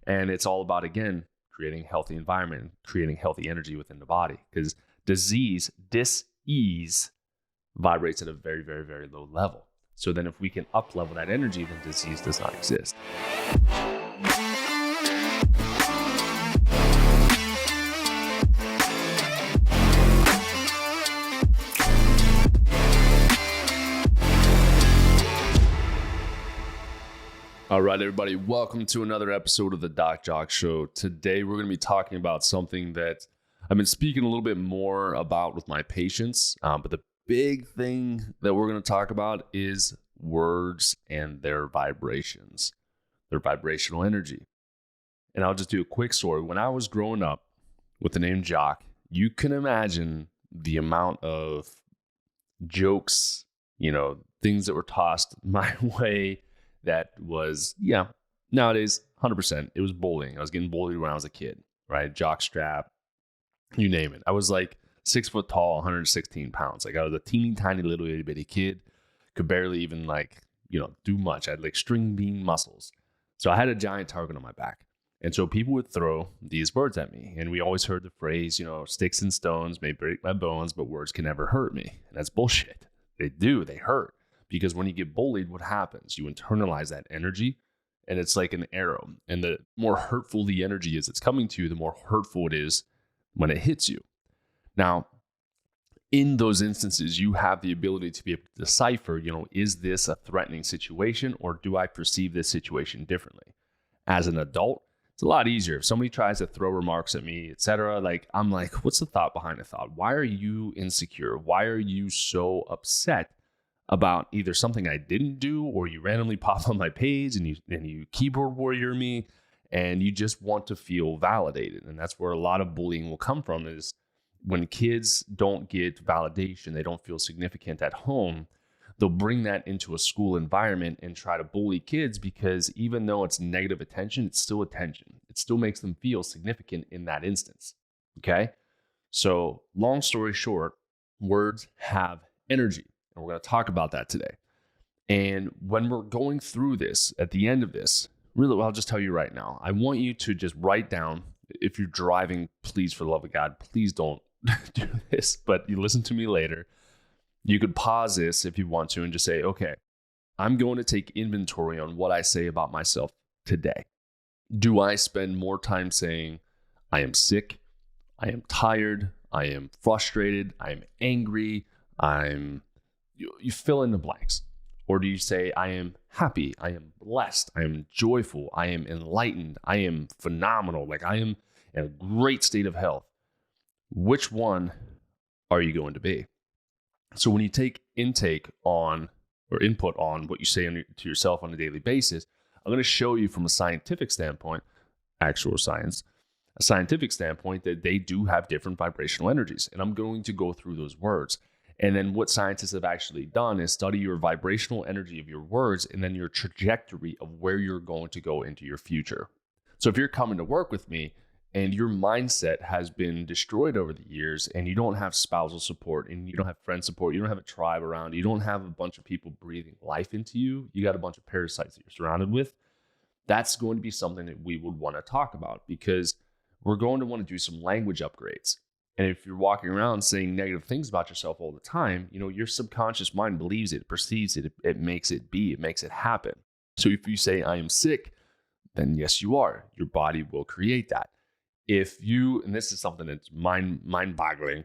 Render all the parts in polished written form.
And it's all about, again, creating a healthy environment, creating healthy energy within the body, because dis-ease vibrates at a very, very, very low level. So then if we can up level that energy, then disease does not exist. All right, everybody, welcome to another episode of the Jacque Show. Today, we're going to be talking about something that I've been speaking a little bit more about with my patients, but the big thing that we're going to talk about is words and their vibrations, their vibrational energy. And I'll just do a quick story. When I was growing up with the name Jacque, you can imagine the amount of jokes, things that were tossed my way. That was, nowadays, 100%. It was bullying. I was getting bullied when I was a kid, right? Jock strap, you name it. I was like 6 foot tall, 116 pounds. Like I was a teeny tiny little itty bitty kid. Could barely even do much. I had like string bean muscles. So I had a giant target on my back. And so people would throw these words at me. And we always heard the phrase, sticks and stones may break my bones, but words can never hurt me. And that's bullshit. They do. They hurt. Because when you get bullied, what happens? You internalize that energy, and it's like an arrow. And the more hurtful the energy is that's coming to you, the more hurtful it is when it hits you. Now, in those instances, you have the ability to be able to decipher, is this a threatening situation, or do I perceive this situation differently? As an adult, it's a lot easier. If somebody tries to throw remarks at me, etc., I'm like, what's the thought behind the thought? Why are you insecure? Why are you so upset about either something I didn't do, or you randomly pop on my page and you keyboard warrior me, and you just want to feel validated? And that's where a lot of bullying will come from, is when kids don't get validation, they don't feel significant at home, they'll bring that into a school environment and try to bully kids, because even though it's negative attention, it's still attention. It still makes them feel significant in that instance. Okay? So long story short, words have energy. And we're going to talk about that today. And when we're going through this, at the end of this, really, I'll just tell you right now, I want you to just write down, if you're driving, please, for the love of God, please don't do this, but you listen to me later. You could pause this if you want to and just say, okay, I'm going to take inventory on what I say about myself today. Do I spend more time saying, I am sick, I am tired, I am frustrated, I am angry, you fill in the blanks? Or do you say, I am happy, I am blessed, I am joyful, I am enlightened, I am phenomenal, I am in a great state of health? Which one are you going to be? So when you take input on what you say to yourself on a daily basis, I'm going to show you from a scientific standpoint, actual science, a scientific standpoint, that they do have different vibrational energies. And I'm going to go through those words. And then what scientists have actually done is study your vibrational energy of your words and then your trajectory of where you're going to go into your future. So if you're coming to work with me and your mindset has been destroyed over the years, and you don't have spousal support, and you don't have friend support, you don't have a tribe around you, you don't have a bunch of people breathing life into you, you got a bunch of parasites that you're surrounded with, that's going to be something that we would want to talk about, because we're going to want to do some language upgrades. And if you're walking around saying negative things about yourself all the time, your subconscious mind believes it, perceives it, it makes it be, it makes it happen. So if you say, I am sick, then yes, you are. Your body will create that. If you, and this is something that's mind-boggling,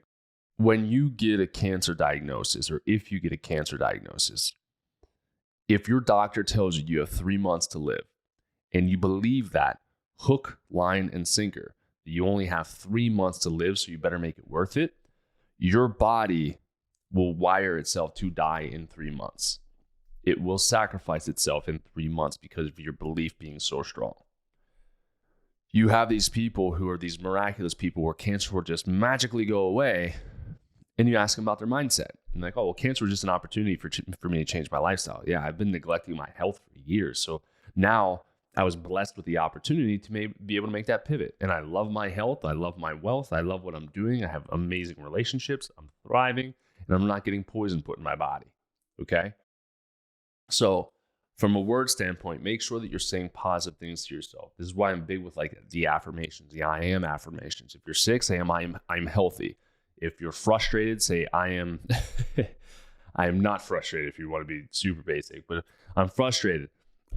when you get a cancer diagnosis, or if you get a cancer diagnosis, if your doctor tells you you have 3 months to live, and you believe that hook, line, and sinker, you only have 3 months to live, so you better make it worth it, your body will wire itself to die in 3 months. It will sacrifice itself in 3 months because of your belief being so strong. You have these people who are these miraculous people where cancer will just magically go away, and you ask them about their mindset. And like, oh, well, cancer was just an opportunity for me to change my lifestyle. Yeah, I've been neglecting my health for years. So now I was blessed with the opportunity to be able to make that pivot. And I love my health. I love my wealth. I love what I'm doing. I have amazing relationships. I'm thriving, and I'm not getting poison put in my body. Okay. So From a word standpoint, make sure that you're saying positive things to yourself. This is why I'm big with like the affirmations, the I am affirmations. If you're sick, say I'm healthy. If you're frustrated, say I am I am not frustrated, if you want to be super basic, but I'm frustrated.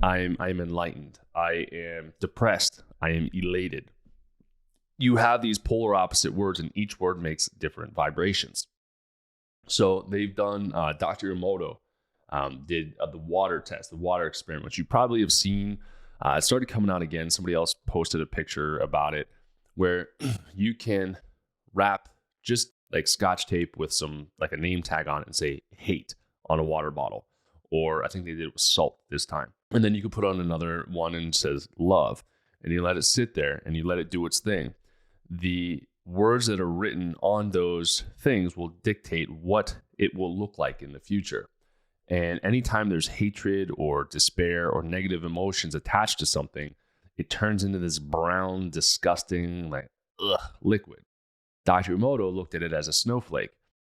I'm enlightened. I am depressed. I am elated. You have these polar opposite words, and each word makes different vibrations. So they've done, Dr. Emoto did the water test, the water experiment, which you probably have seen. It started coming out again. Somebody else posted a picture about it where you can wrap just like Scotch tape with some, like a name tag on it and say hate on a water bottle. Or I think they did it with salt this time. And then you can put on another one and it says love. And you let it sit there and you let it do its thing. The words that are written on those things will dictate what it will look like in the future. And anytime there's hatred or despair or negative emotions attached to something, it turns into this brown, disgusting, like liquid. Dr. Emoto looked at it as a snowflake.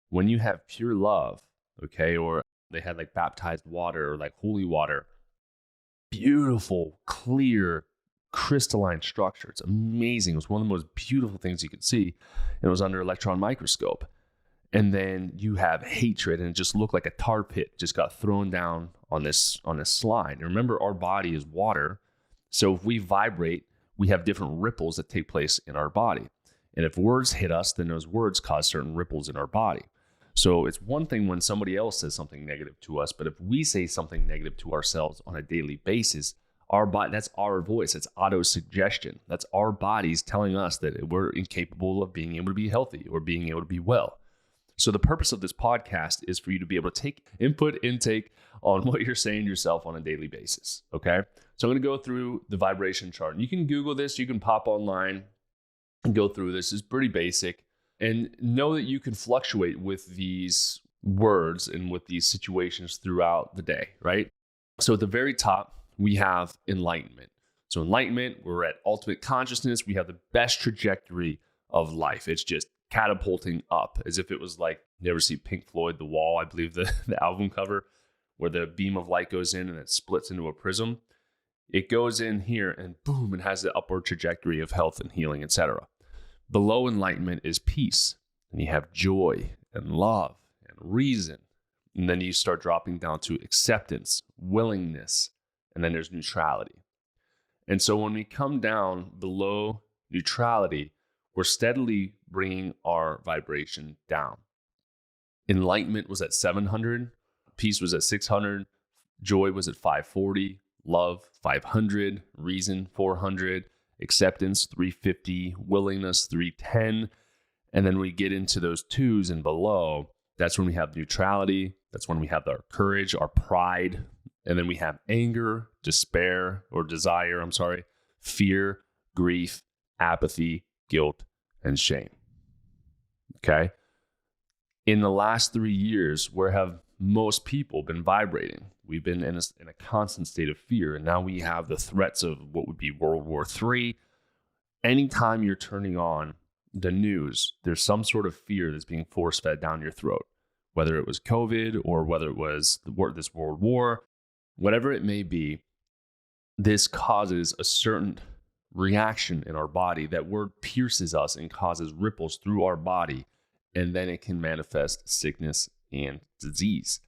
When you have pure love, okay, or they had like baptized water or like holy water, beautiful, clear, crystalline structure. It's amazing. It was one of the most beautiful things you could see. And it was under electron microscope. And then you have hatred, and it just looked like a tar pit just got thrown down on this slide. And remember, our body is water. So if we vibrate, we have different ripples that take place in our body. And if words hit us, then those words cause certain ripples in our body. So it's one thing when somebody else says something negative to us, but if we say something negative to ourselves on a daily basis, our body, that's our voice. It's auto-suggestion. That's our bodies telling us that we're incapable of being able to be healthy or being able to be well. So the purpose of this podcast is for you to be able to take intake on what you're saying to yourself on a daily basis, okay? So I'm going to go through the vibration chart. You can Google this. You can pop online and go through this. It's pretty basic. And know that you can fluctuate with these words and with these situations throughout the day, right? So at the very top, we have enlightenment. So enlightenment, we're at ultimate consciousness. We have the best trajectory of life. It's just catapulting up, as if it was like, you ever see Pink Floyd, The Wall, I believe the album cover, where the beam of light goes in and it splits into a prism. It goes in here and boom, it has the upward trajectory of health and healing, etc. Below enlightenment is peace, and you have joy and love and reason. And then you start dropping down to acceptance, willingness, and then there's neutrality. And so when we come down below neutrality, we're steadily bringing our vibration down. Enlightenment was at 700, peace was at 600, joy was at 540, love 500, reason 400, acceptance 350, willingness 310. And then we get into those twos and below. That's when we have neutrality. That's when we have our courage, our pride. And then we have anger, despair, or desire, fear, grief, apathy, guilt, and shame. Okay? In the last 3 years, where have most people been vibrating? We've been in a constant state of fear, and now we have the threats of what would be World War III. Anytime you're turning on the news, there's some sort of fear that's being force-fed down your throat, whether it was COVID or whether it was this World War, whatever it may be. This causes a certain reaction in our body. That word pierces us and causes ripples through our body, and then it can manifest sickness and disease.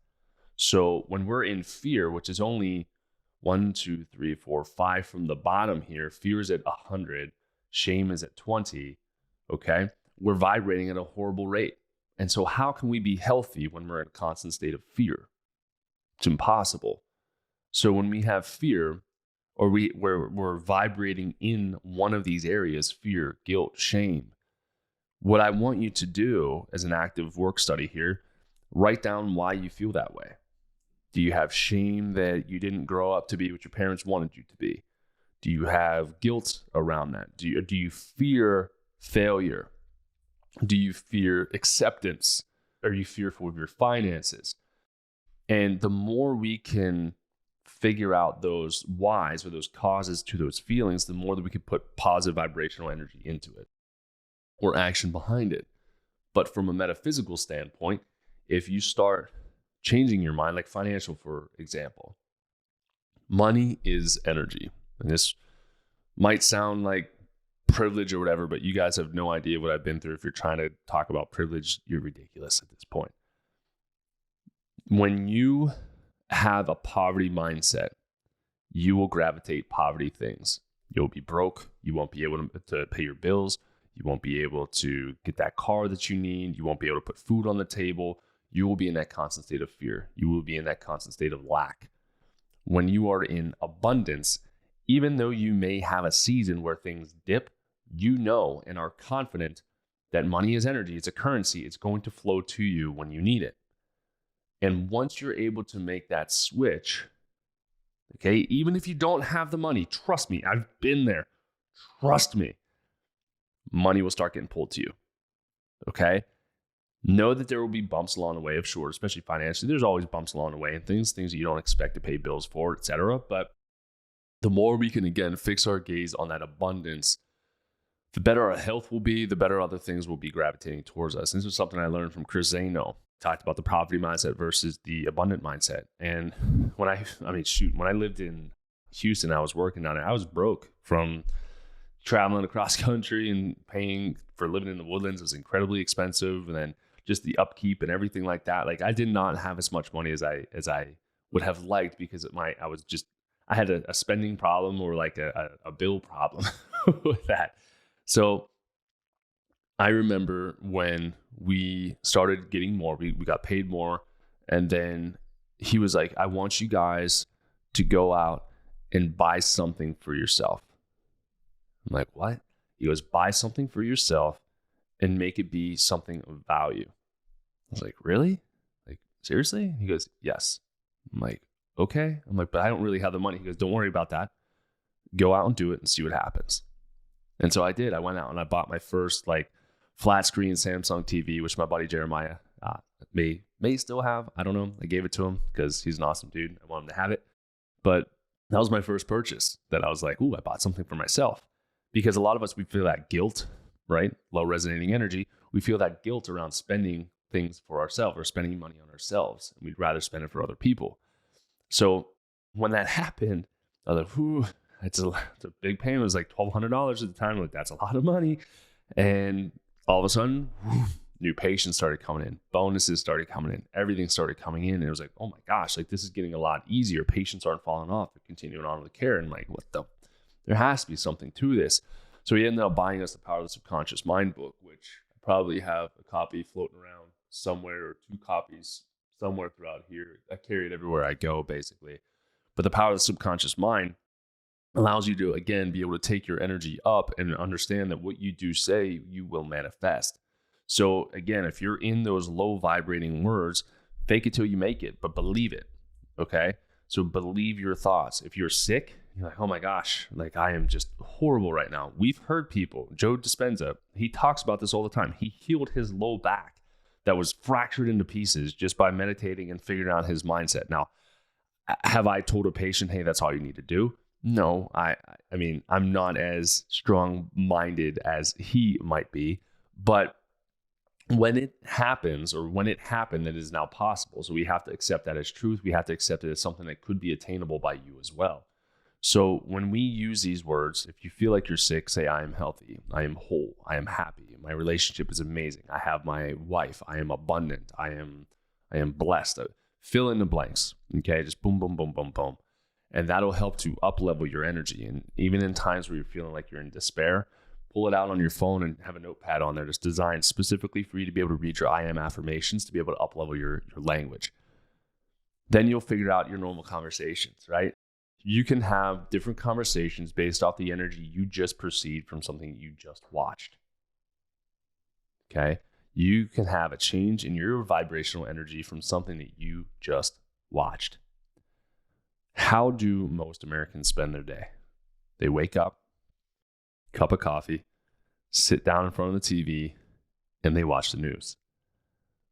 So when we're in fear, which is only 1, 2, 3, 4, 5 from the bottom here, fear is at 100, shame is at 20, okay? We're vibrating at a horrible rate. And so how can we be healthy when we're in a constant state of fear? It's impossible. So when we have fear, or we're vibrating in one of these areas, fear, guilt, shame, what I want you to do as an active work study here, write down why you feel that way. Do you have shame that you didn't grow up to be what your parents wanted you to be? Do you have guilt around that? Do you fear failure? Do you fear acceptance? Are you fearful of your finances? And the more we can figure out those whys or those causes to those feelings, the more that we can put positive vibrational energy into it or action behind it. But from a metaphysical standpoint, if you start changing your mind, like financial, for example, Money is energy. And this might sound like privilege or whatever, but you guys have no idea what I've been through. If you're trying to talk about privilege, you're ridiculous at this point. When you have a poverty mindset, you will gravitate poverty things. You'll be broke. You won't be able to pay your bills. You won't be able to get that car that you need. You won't be able to put food on the table. You will be in that constant state of fear. You will be in that constant state of lack. When you are in abundance, even though you may have a season where things dip, you know and are confident that money is energy. It's a currency. It's going to flow to you when you need it. And once you're able to make that switch, okay, even if you don't have the money, trust me, I've been there. Trust me, money will start getting pulled to you. Okay? Know that there will be bumps along the way, of sure, especially financially. There's always bumps along the way and things that you don't expect to pay bills for, etc. But the more we can, again, fix our gaze on that abundance, the better our health will be, the better other things will be gravitating towards us. And this is something I learned from Chris Zano. Talked about the poverty mindset versus the abundant mindset. And when I lived in Houston, I was working on it. I was broke from traveling across country and paying for living in the woodlands. It was incredibly expensive. And then just the upkeep and everything like that. Like, I did not have as much money as I would have liked because I had a spending problem or like a bill problem with that. So I remember when we started getting more, we got paid more. And then he was like, I want you guys to go out and buy something for yourself. I'm like, what? He goes, buy something for yourself and make it be something of value. I was like, really? Like, seriously? He goes, yes. I'm like, okay. I'm like, but I don't really have the money. He goes, don't worry about that. Go out and do it and see what happens. And so I did. I went out and I bought my first like flat screen Samsung TV, which my buddy Jeremiah may still have. I don't know. I gave it to him because he's an awesome dude. I want him to have it. But that was my first purchase that I was like, ooh, I bought something for myself. Because a lot of us, we feel that guilt, right? Low resonating energy. We feel that guilt around spending things for ourselves or spending money on ourselves. And we'd rather spend it for other people. So when that happened, I was like, ooh, it's a big payment. It was like $1,200 at the time. Like, that's a lot of money. And all of a sudden, new patients started coming in. Bonuses started coming in. Everything started coming in. And it was like, oh my gosh, like this is getting a lot easier. Patients aren't falling off. They're continuing on with the care. And like, there has to be something to this. So he ended up buying us the Power of the Subconscious Mind book, which I probably have a copy floating around somewhere or 2 copies somewhere throughout here. I carry it everywhere I go, basically. But the Power of the Subconscious Mind allows you to, again, be able to take your energy up and understand that what you do say, you will manifest. So again, if you're in those low vibrating words, fake it till you make it, but believe it, okay? So believe your thoughts. If you're sick, you're like, oh my gosh, like I am just horrible right now. We've heard people, Joe Dispenza, he talks about this all the time. He healed his low back that was fractured into pieces just by meditating and figuring out his mindset. Now, have I told a patient, hey, that's all you need to do? No, I mean, I'm not as strong-minded as he might be, but when it happens, or when it happened, it is now possible. So we have to accept that as truth. We have to accept it as something that could be attainable by you as well. So when we use these words, if you feel like you're sick, say, I am healthy, I am whole, I am happy, my relationship is amazing, I have my wife, I am abundant, I am blessed. Fill in the blanks, okay? Just boom, boom, boom, boom, boom. And that'll help to up-level your energy. And even in times where you're feeling like you're in despair, pull it out on your phone and have a notepad on there that's designed specifically for you to be able to read your I am affirmations, to be able to up-level your language. Then you'll figure out your normal conversations, right? You can have different conversations based off the energy you just perceived from something you just watched. Okay? You can have a change in your vibrational energy from something that you just watched. How do most Americans spend their day? They wake up, cup of coffee, sit down in front of the TV, and they watch the news.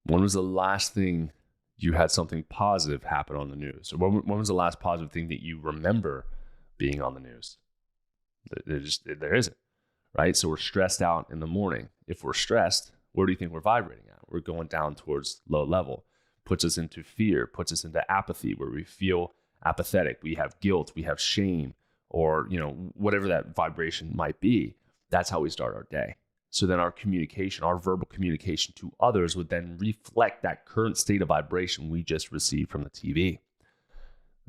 When was the last thing you had something positive happen on the news? Or when was the last positive thing that you remember being on the news? There isn't, right? So we're stressed out in the morning. If we're stressed, where do you think we're vibrating at? We're going down towards low level. Puts us into fear, puts us into apathy, where we feel apathetic, we have guilt, we have shame, or, whatever that vibration might be. That's how we start our day. So then our communication, our verbal communication to others would then reflect that current state of vibration we just received from the TV.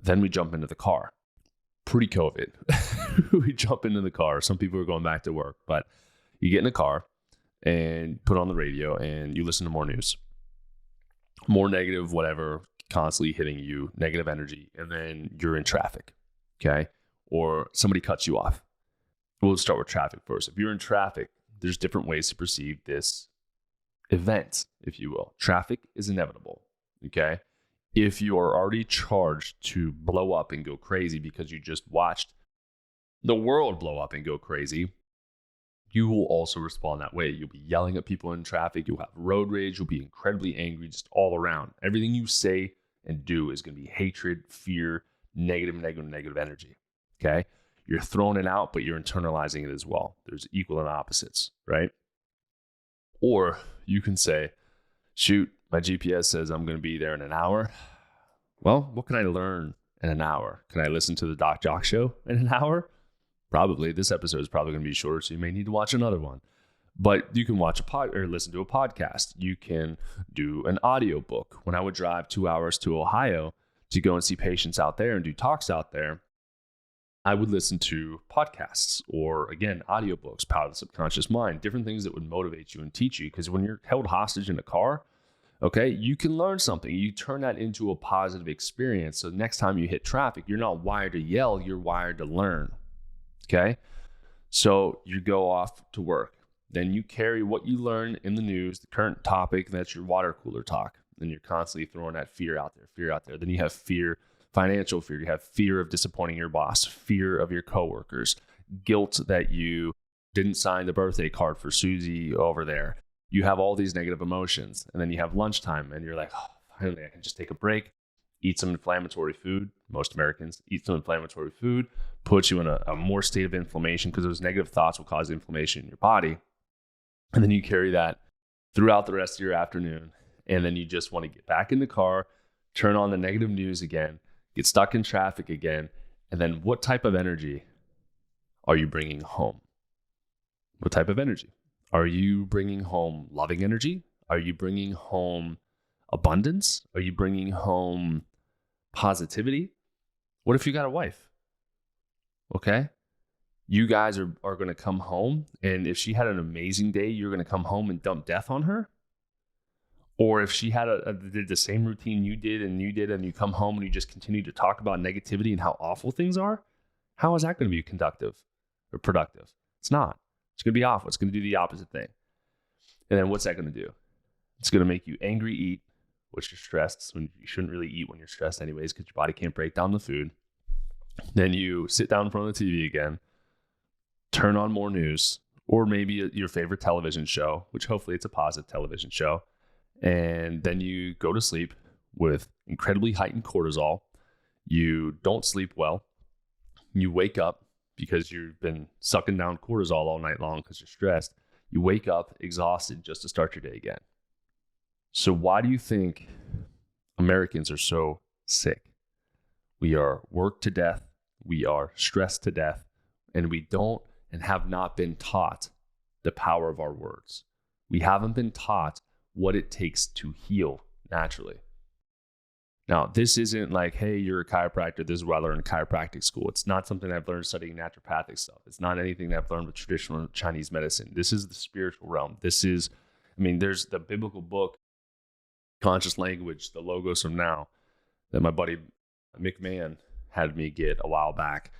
Then we jump into the car. Pre-COVID, we jump into the car. Some people are going back to work, but you get in a car and put on the radio and you listen to more news, more negative, whatever, constantly hitting you, negative energy, and then you're in traffic, okay? Or somebody cuts you off. We'll start with traffic first. If you're in traffic, there's different ways to perceive this event, if you will. Traffic is inevitable, okay? If you are already charged to blow up and go crazy because you just watched the world blow up and go crazy, you will also respond that way. You'll be yelling at people in traffic. You'll have road rage. You'll be incredibly angry just all around. Everything you say and do is going to be hatred, fear, negative energy, okay? You're throwing it out, but you're internalizing it as well. There's equal and opposites, right? Or you can say, shoot, my GPS says I'm going to be there in an hour. Well, what can I learn in an hour? Can I listen to the Doc Jacque show in an hour? Probably. This episode is probably going to be shorter, so you may need to watch another one. But you can watch or listen to a podcast. You can do an audio book. When I would drive 2 hours to Ohio to go and see patients out there and do talks out there, I would listen to podcasts or, again, audiobooks, Power of the Subconscious Mind, different things that would motivate you and teach you. Because when you're held hostage in a car, okay, you can learn something. You turn that into a positive experience. So next time you hit traffic, you're not wired to yell, you're wired to learn. Okay? So you go off to work. Then you carry what you learn in the news, the current topic, that's your water cooler talk. Then you're constantly throwing that fear out there. Then you have fear, financial fear. You have fear of disappointing your boss, fear of your coworkers, guilt that you didn't sign the birthday card for Susie over there. You have all these negative emotions. And then you have lunchtime and you're like, oh, finally, I can just take a break, eat some inflammatory food. Most Americans eat some inflammatory food, puts you in a more state of inflammation because those negative thoughts will cause inflammation in your body. And then you carry that throughout the rest of your afternoon. And then you just want to get back in the car, turn on the negative news again, get stuck in traffic again. And then what type of energy are you bringing home? What type of energy? Are you bringing home loving energy? Are you bringing home abundance? Are you bringing home positivity? What if you got a wife? Okay. You guys are going to come home, and if she had an amazing day, you're going to come home and dump death on her? Or if she had did the same routine you did, and you come home and you just continue to talk about negativity and how awful things are, how is that going to be conductive or productive? It's not. It's going to be awful. It's going to do the opposite thing. And then what's that going to do? It's going to make you angry, eat, which you're stressed. When you shouldn't really eat when you're stressed anyways, because your body can't break down the food. Then you sit down in front of the TV again, turn on more news, or maybe your favorite television show, which hopefully it's a positive television show. And then you go to sleep with incredibly heightened cortisol. You don't sleep well. You wake up because you've been sucking down cortisol all night long because you're stressed. You wake up exhausted just to start your day again. So why do you think Americans are so sick? We are worked to death. We are stressed to death. And we don't and have not been taught the power of our words. We haven't been taught what it takes to heal naturally. Now, this isn't like, hey, you're a chiropractor, this is what I learned in chiropractic school. It's not something I've learned studying naturopathic stuff. It's not anything that I've learned with traditional Chinese medicine. This is the spiritual realm. There's the biblical book, Conscious Language, the Logos of Now, that my buddy Mick Mann had me get a while back.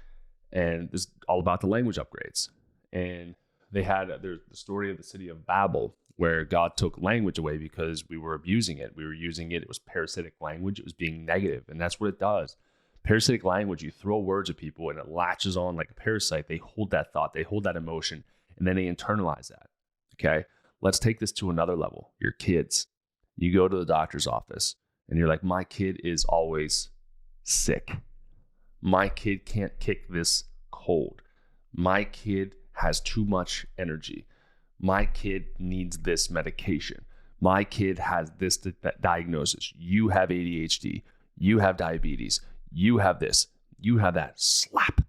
And this is all about the language upgrades. And there's the story of the city of Babel, where God took language away because we were abusing it. We were using it. It was parasitic language. It was being negative. And that's what it does. Parasitic language, you throw words at people and it latches on like a parasite. They hold that thought. They hold that emotion. And then they internalize that. Okay. Let's take this to another level. Your kids. You go to the doctor's office and you're like, my kid is always sick. My kid can't kick this cold. My kid has too much energy. My kid needs this medication. My kid has this diagnosis. You have ADHD. You have diabetes. You have this, you have that. Slap.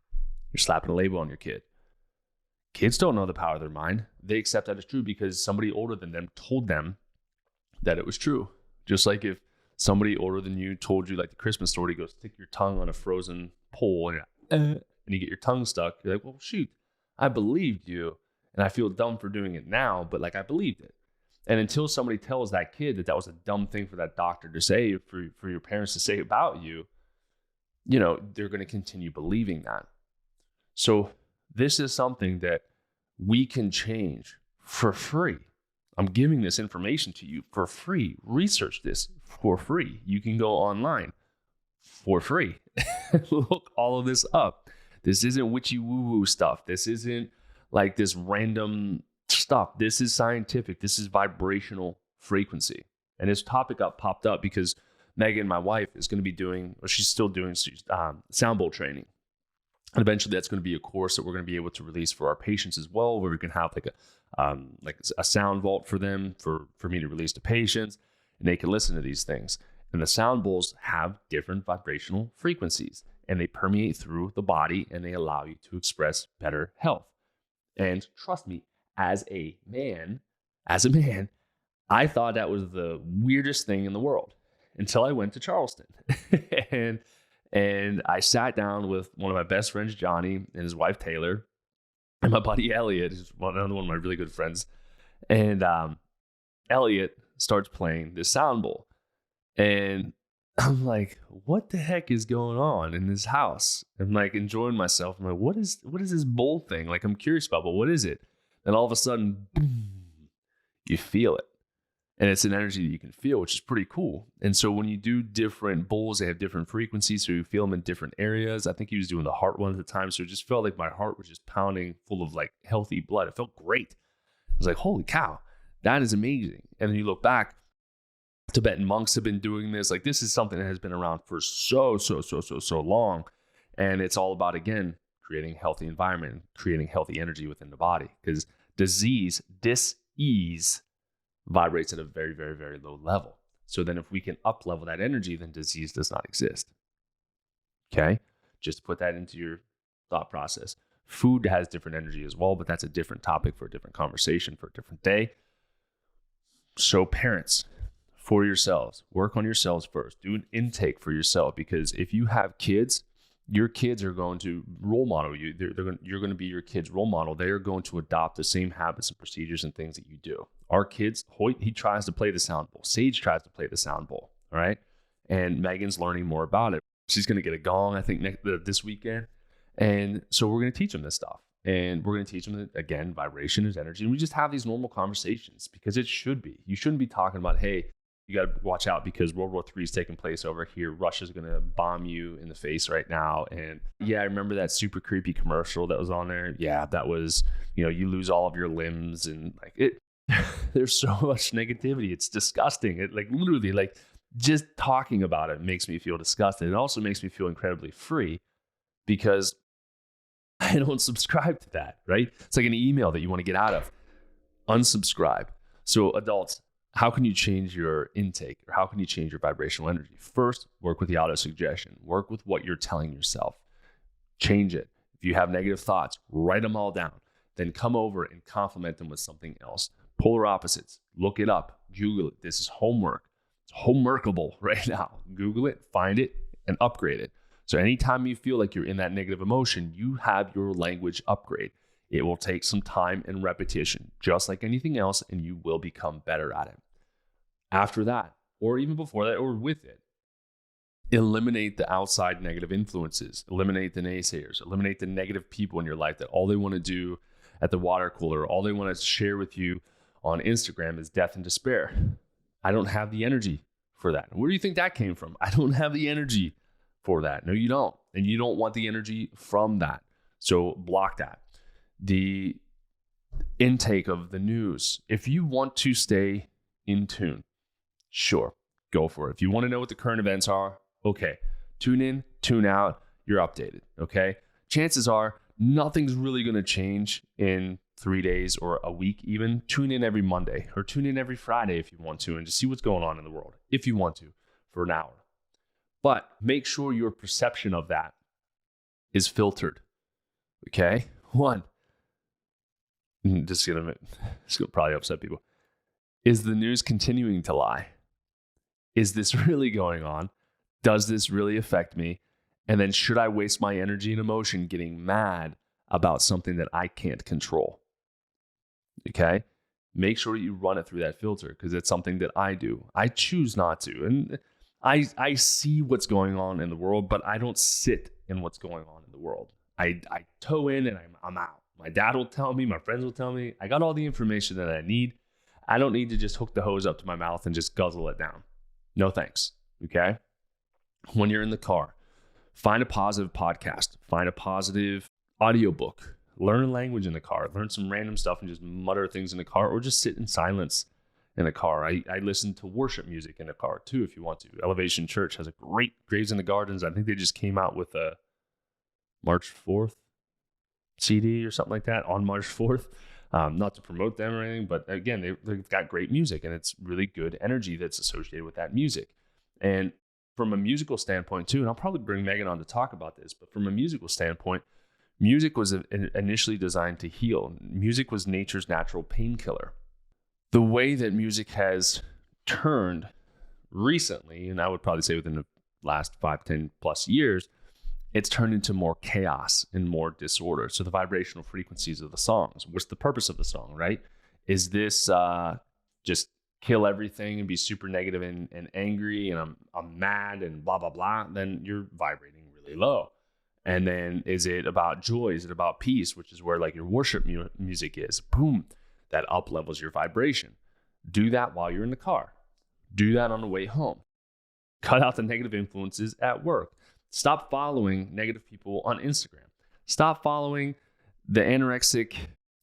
You're slapping a label on your kid. Kids don't know the power of their mind. They accept that as true because somebody older than them told them that it was true. Just like if somebody older than you told you, like the Christmas story, go stick your tongue on a frozen pole and you get your tongue stuck. You're like, well, shoot, I believed you. And I feel dumb for doing it now, but like I believed it. And until somebody tells that kid that was a dumb thing for that doctor to say, for your parents to say about you, they're going to continue believing that. So this is something that we can change for free. I'm giving this information to you for free. Research this for free. You can go online for free. Look all of this up. This isn't witchy woo-woo stuff. This isn't like this random stuff. This is scientific. This is vibrational frequency. And this topic popped up because Megan, my wife, is going to be doing, or she's still doing sound bowl training. And eventually that's going to be a course that we're going to be able to release for our patients as well, where we can have like a sound vault for them, for me to release to patients, and they can listen to these things. And the sound bowls have different vibrational frequencies, and they permeate through the body, and they allow you to express better health. And trust me, as a man, I thought that was the weirdest thing in the world until I went to Charleston. And I sat down with one of my best friends, Johnny, and his wife, Taylor, and my buddy, Elliot, who's another one of my really good friends. And Elliot starts playing this sound bowl. And I'm like, what the heck is going on in this house? I'm like enjoying myself. I'm like, what is this bowl thing? Like, I'm curious about, but what is it? And all of a sudden, boom, you feel it. And it's an energy that you can feel, which is pretty cool. And so when you do different bowls, they have different frequencies, so you feel them in different areas. I think he was doing the heart one at the time, so it just felt like my heart was just pounding full of like healthy blood. It felt great. I was like, holy cow, that is amazing. And then you look back, Tibetan monks have been doing this. Like, this is something that has been around for so long. And it's all about, again, creating a healthy environment, creating healthy energy within the body. Because dis-ease vibrates at a very, very, very low level. So then if we can up level that energy, then disease does not exist. Okay? Just to put that into your thought process. Food has different energy as well, but that's a different topic for a different conversation for a different day. So parents, for yourselves, work on yourselves first. Do an intake for yourself, because if you have kids, your kids are going to role model you. You're going to be your kid's role model. They are going to adopt the same habits and procedures and things that you do. Our kids, Hoyt, he tries to play the sound bowl. Sage tries to play the sound bowl, all right? And Megan's learning more about it. She's going to get a gong, I think, this weekend. And so we're going to teach them this stuff. And we're going to teach them that, again, vibration is energy. And we just have these normal conversations, because it should be. You shouldn't be talking about, hey, you got to watch out because World War III is taking place over here. Russia's going to bomb you in the face right now. And yeah, I remember that super creepy commercial that was on there. Yeah, that was, you lose all of your limbs, and like it, there's so much negativity. It's disgusting. It literally just talking about it makes me feel disgusted. It also makes me feel incredibly free, because I don't subscribe to that, right? It's like an email that you want to get out of. Unsubscribe. So adults, how can you change your intake, or how can you change your vibrational energy? First, work with the auto-suggestion. Work with what you're telling yourself. Change it. If you have negative thoughts, write them all down. Then come over and complement them with something else. Polar opposites. Look it up. Google it. This is homework. It's homeworkable right now. Google it, find it, and upgrade it. So anytime you feel like you're in that negative emotion, you have your language upgrade. It will take some time and repetition, just like anything else, and you will become better at it. After that, or even before that, or with it, eliminate the outside negative influences, eliminate the naysayers, eliminate the negative people in your life that all they want to do at the water cooler, all they want to share with you on Instagram is death and despair. I don't have the energy for that. Where do you think that came from? I don't have the energy for that. No, you don't. And you don't want the energy from that. So block that. The intake of the news. If you want to stay in tune, sure, go for it. If you want to know what the current events are, okay, tune in, tune out, you're updated, okay? Chances are nothing's really going to change in 3 days or a week even. Tune in every Monday, or tune in every Friday if you want to, and just see what's going on in the world, if you want to, for an hour. But make sure your perception of that is filtered. Okay? One, this is gonna probably upset people. Is the news continuing to lie? Is this really going on? Does this really affect me? And then should I waste my energy and emotion getting mad about something that I can't control? Okay? Make sure you run it through that filter, because it's something that I do. I choose not to. And I see what's going on in the world, but I don't sit in what's going on in the world. I toe in and I'm out. My dad will tell me, my friends will tell me, I got all the information that I need. I don't need to just hook the hose up to my mouth and just guzzle it down. No thanks, okay? When you're in the car, find a positive podcast, find a positive audiobook, learn a language in the car, learn some random stuff and just mutter things in the car, or just sit in silence in the car. I listen to worship music in the car too, if you want to. Elevation Church has a great Graves in the Gardens. I think they just came out with a March 4th CD or something like that on March 4th. Not to promote them or anything, but again, they've got great music and it's really good energy that's associated with that music. And from a musical standpoint too, and I'll probably bring Megan on to talk about this, but from a musical standpoint, music was initially designed to heal. Music was nature's natural painkiller. The way that music has turned recently, and I would probably say within the last 5, 10 plus years, it's turned into more chaos and more disorder. So the vibrational frequencies of the songs, what's the purpose of the song, right? Is this just kill everything and be super negative and angry and I'm mad and blah, blah, blah, then you're vibrating really low. And then is it about joy? Is it about peace, which is where like your worship music is? Boom, that up levels your vibration. Do that while you're in the car. Do that on the way home. Cut out the negative influences at work. Stop following negative people on Instagram. Stop following the anorexic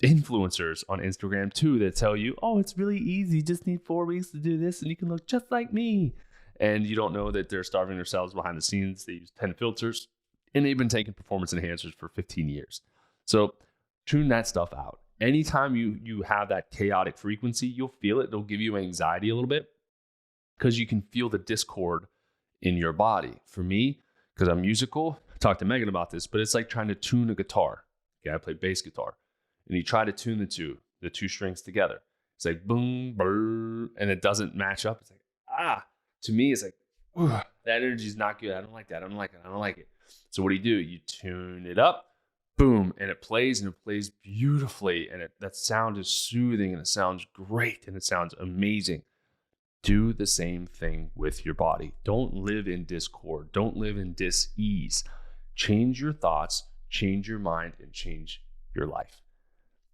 influencers on Instagram too that tell you, oh, it's really easy. You just need 4 weeks to do this and you can look just like me. And you don't know that they're starving themselves behind the scenes. They use 10 filters and they've been taking performance enhancers for 15 years. So tune that stuff out. Anytime you have that chaotic frequency, you'll feel it. It'll give you anxiety a little bit because you can feel the discord in your body. For me, because I'm musical, I talked to Megan about this, but it's like trying to tune a guitar. Okay, I play bass guitar. And you try to tune the two strings together. It's like boom, brr, and it doesn't match up. It's like, to me, it's like, that energy is not good. I don't like that. I don't like it. I don't like it. So what do? You tune it up, boom, and it plays beautifully. And that sound is soothing and it sounds great and it sounds amazing. Do the same thing with your body. Don't live in discord. Don't live in dis-ease. Change your thoughts, change your mind, and change your life.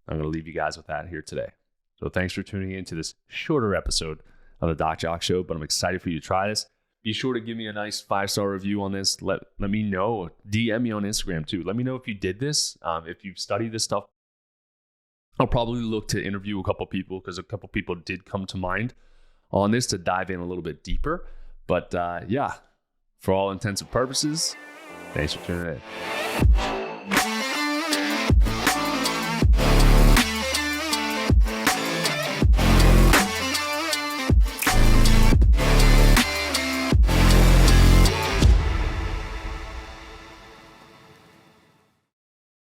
I'm going to leave you guys with that here today. So thanks for tuning in to this shorter episode of the Doc Jacque Show, but I'm excited for you to try this. Be sure to give me a nice 5-star review on this. Let me know. DM me on Instagram too. Let me know if you did this, if you've studied this stuff. I'll probably look to interview a couple people because a couple people did come to mind on this to dive in a little bit deeper. But yeah, for all intents and purposes, thanks for tuning in.